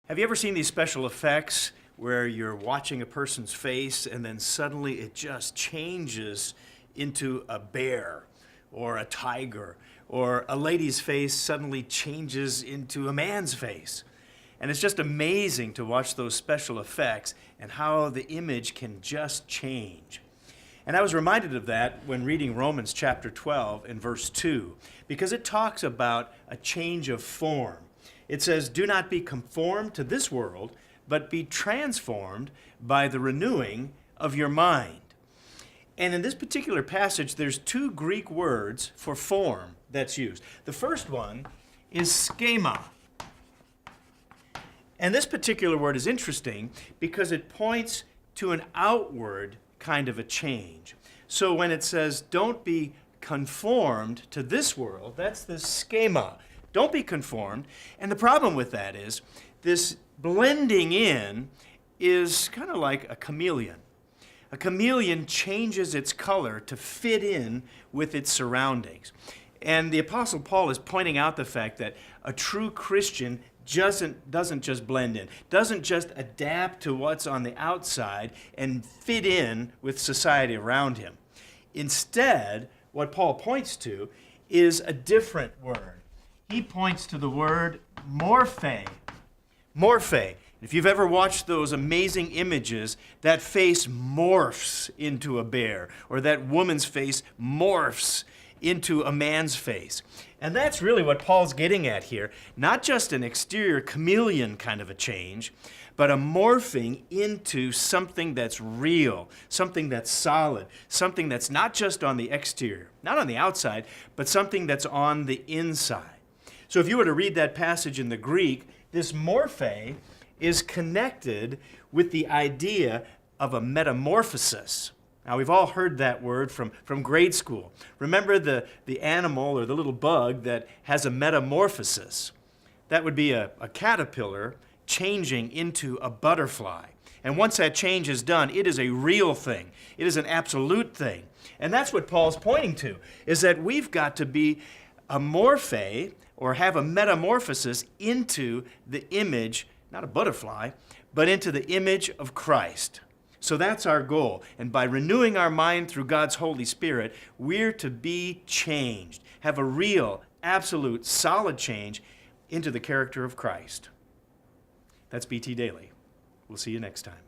Have you ever seen these special effects where you're watching a person's face and then suddenly it just changes into a bear or a tiger, or a lady's face suddenly changes into a man's face? And it's just amazing to watch those special effects and how the image can just change. And I was reminded of that when reading Romans chapter 12 and verse 2, because it talks about a change of form. It says, "Do not be conformed to this world, but be transformed by the renewing of your mind." And in this particular passage, there's two Greek words for form that's used. The first one is schema. And this particular word is interesting because it points to an outward kind of a change. So when it says, "Don't be conformed to this world," that's the schema. Don't be conformed. And the problem with that is this blending in is kind of like a chameleon. A chameleon changes its color to fit in with its surroundings. And the Apostle Paul is pointing out the fact that a true Christian doesn't just blend in, doesn't just adapt to what's on the outside and fit in with society around him. Instead, what Paul points to is a different word. He points to the word morphe. Morphe. If you've ever watched those amazing images, that face morphs into a bear, or that woman's face morphs into a man's face. And that's really what Paul's getting at here. Not just an exterior chameleon kind of a change, but a morphing into something that's real, something that's solid, something that's not just on the exterior, not on the outside, but something that's on the inside. So if you were to read that passage in the Greek, this morphe is connected with the idea of a metamorphosis. Now, we've all heard that word from grade school. Remember the animal or the little bug that has a metamorphosis? That would be a caterpillar changing into a butterfly. And once that change is done, it is a real thing. It is an absolute thing. And that's what Paul's pointing to, is that we've got to be a morphe, or have a metamorphosis into the image, not a butterfly, but into the image of Christ. So that's our goal. And by renewing our mind through God's Holy Spirit, we're to be changed, have a real, absolute, solid change into the character of Christ. That's BT Daily. We'll see you next time.